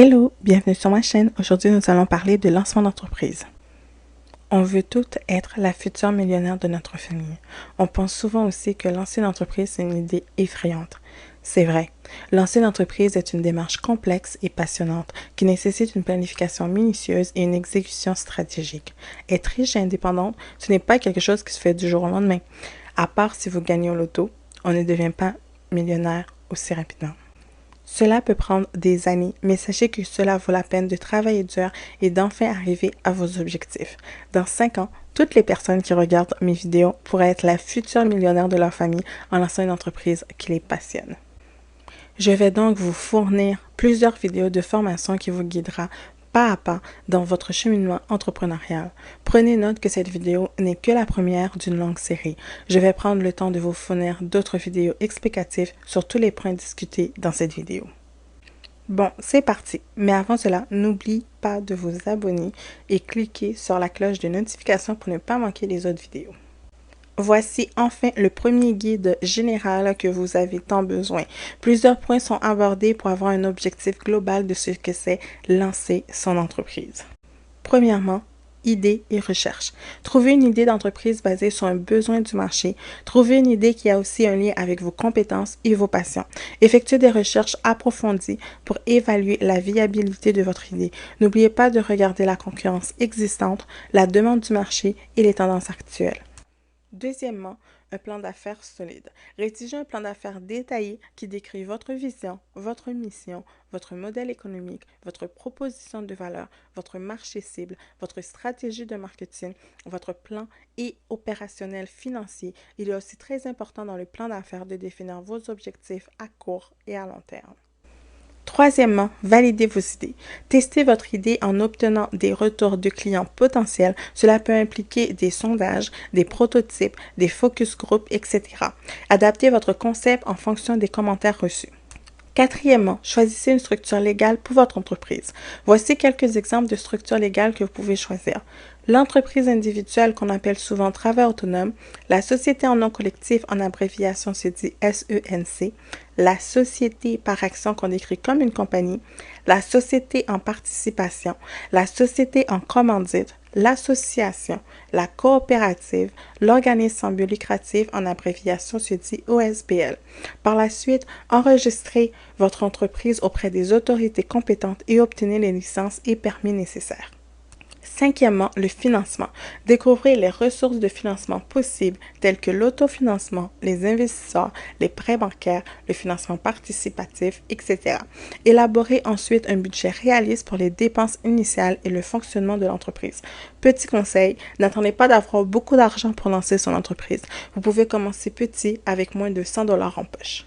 Hello, bienvenue sur ma chaîne. Aujourd'hui, nous allons parler de lancement d'entreprise. On veut toutes être la future millionnaire de notre famille. On pense souvent aussi que lancer une entreprise, c'est une idée effrayante. C'est vrai, lancer une entreprise est une démarche complexe et passionnante qui nécessite une planification minutieuse et une exécution stratégique. Être riche et indépendante, ce n'est pas quelque chose qui se fait du jour au lendemain. À part si vous gagnez au loto, on ne devient pas millionnaire aussi rapidement. Cela peut prendre des années, mais sachez que cela vaut la peine de travailler dur et d'enfin arriver à vos objectifs. Dans 5 ans, toutes les personnes qui regardent mes vidéos pourraient être la future millionnaire de leur famille en lançant une entreprise qui les passionne. Je vais donc vous fournir plusieurs vidéos de formation qui vous guidera pas à pas dans votre cheminement entrepreneurial. Prenez note que cette vidéo n'est que la première d'une longue série. Je vais prendre le temps de vous fournir d'autres vidéos explicatives sur tous les points discutés dans cette vidéo. Bon, c'est parti. Mais avant cela, n'oubliez pas de vous abonner et cliquer sur la cloche de notification pour ne pas manquer les autres vidéos. Voici enfin le premier guide général que vous avez tant besoin. Plusieurs points sont abordés pour avoir un objectif global de ce que c'est lancer son entreprise. Premièrement, idée et recherche. Trouvez une idée d'entreprise basée sur un besoin du marché. Trouvez une idée qui a aussi un lien avec vos compétences et vos passions. Effectuez des recherches approfondies pour évaluer la viabilité de votre idée. N'oubliez pas de regarder la concurrence existante, la demande du marché et les tendances actuelles. Deuxièmement, un plan d'affaires solide. Rédigez un plan d'affaires détaillé qui décrit votre vision, votre mission, votre modèle économique, votre proposition de valeur, votre marché cible, votre stratégie de marketing, votre plan et opérationnel financier. Il est aussi très important dans le plan d'affaires de définir vos objectifs à court et à long terme. Troisièmement, validez vos idées. Testez votre idée en obtenant des retours de clients potentiels. Cela peut impliquer des sondages, des prototypes, des focus group, etc. Adaptez votre concept en fonction des commentaires reçus. Quatrièmement, choisissez une structure légale pour votre entreprise. Voici quelques exemples de structures légales que vous pouvez choisir. L'entreprise individuelle qu'on appelle souvent travail autonome, la société en nom collectif en abréviation se dit SENC, la société par action qu'on décrit comme une compagnie, la société en participation, la société en commandite, l'association, la coopérative, l'organisme sans but lucratif en abréviation se dit OSBL. Par la suite, enregistrez votre entreprise auprès des autorités compétentes et obtenez les licences et permis nécessaires. Cinquièmement, le financement. Découvrez les ressources de financement possibles telles que l'autofinancement, les investisseurs, les prêts bancaires, le financement participatif, etc. Élaborez ensuite un budget réaliste pour les dépenses initiales et le fonctionnement de l'entreprise. Petit conseil, n'attendez pas d'avoir beaucoup d'argent pour lancer son entreprise. Vous pouvez commencer petit avec moins de 100 $ en poche.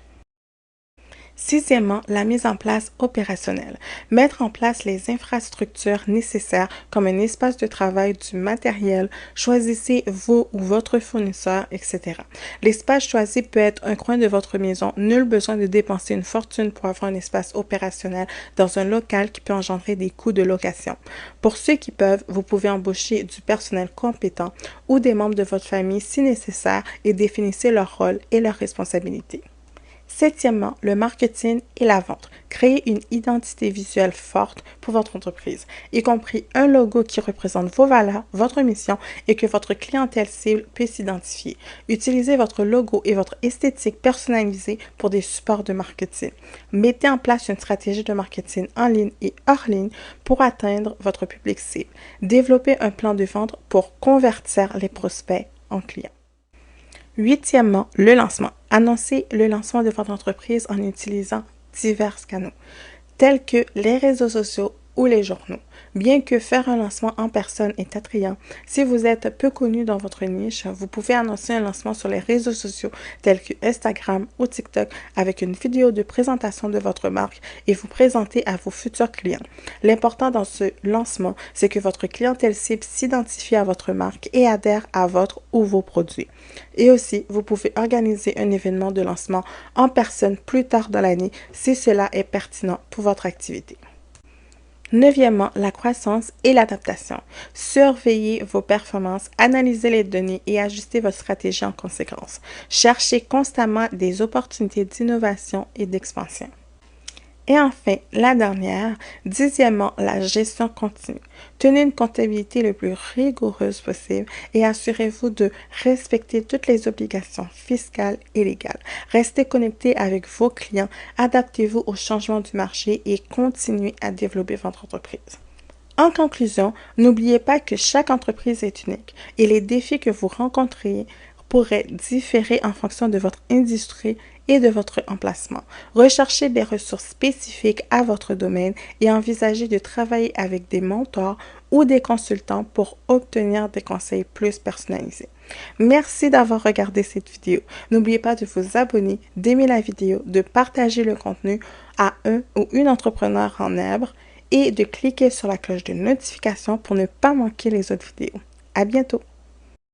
Sixièmement, la mise en place opérationnelle. Mettre en place les infrastructures nécessaires comme un espace de travail, du matériel. Choisissez vous ou votre fournisseur, etc. L'espace choisi peut être un coin de votre maison. Nul besoin de dépenser une fortune pour avoir un espace opérationnel dans un local qui peut engendrer des coûts de location. Pour ceux qui peuvent, vous pouvez embaucher du personnel compétent ou des membres de votre famille si nécessaire et définissez leur rôle et leurs responsabilités. Septièmement, le marketing et la vente. Créez une identité visuelle forte pour votre entreprise, y compris un logo qui représente vos valeurs, votre mission et que votre clientèle cible puisse s'identifier. Utilisez votre logo et votre esthétique personnalisée pour des supports de marketing. Mettez en place une stratégie de marketing en ligne et hors ligne pour atteindre votre public cible. Développez un plan de vente pour convertir les prospects en clients. Huitièmement, le lancement. Annoncez le lancement de votre entreprise en utilisant divers canaux, tels que les réseaux sociaux ou les journaux. Bien que faire un lancement en personne est attrayant, si vous êtes peu connu dans votre niche, vous pouvez annoncer un lancement sur les réseaux sociaux tels que Instagram ou TikTok avec une vidéo de présentation de votre marque et vous présenter à vos futurs clients. L'important dans ce lancement, c'est que votre clientèle cible s'identifie à votre marque et adhère à votre ou vos produits. Et aussi, vous pouvez organiser un événement de lancement en personne plus tard dans l'année si cela est pertinent pour votre activité. Neuvièmement, la croissance et l'adaptation. Surveillez vos performances, analysez les données et ajustez votre stratégie en conséquence. Cherchez constamment des opportunités d'innovation et d'expansion. Et enfin, la dernière, dixièmement, la gestion continue. Tenez une comptabilité le plus rigoureuse possible et assurez-vous de respecter toutes les obligations fiscales et légales. Restez connecté avec vos clients, adaptez-vous aux changements du marché et continuez à développer votre entreprise. En conclusion, n'oubliez pas que chaque entreprise est unique et les défis que vous rencontrez pourraient différer en fonction de votre industrie et de votre emplacement. Recherchez des ressources spécifiques à votre domaine et envisagez de travailler avec des mentors ou des consultants pour obtenir des conseils plus personnalisés. Merci d'avoir regardé cette vidéo. N'oubliez pas de vous abonner, d'aimer la vidéo, de partager le contenu à un ou une entrepreneur en herbe et de cliquer sur la cloche de notification pour ne pas manquer les autres vidéos. À bientôt!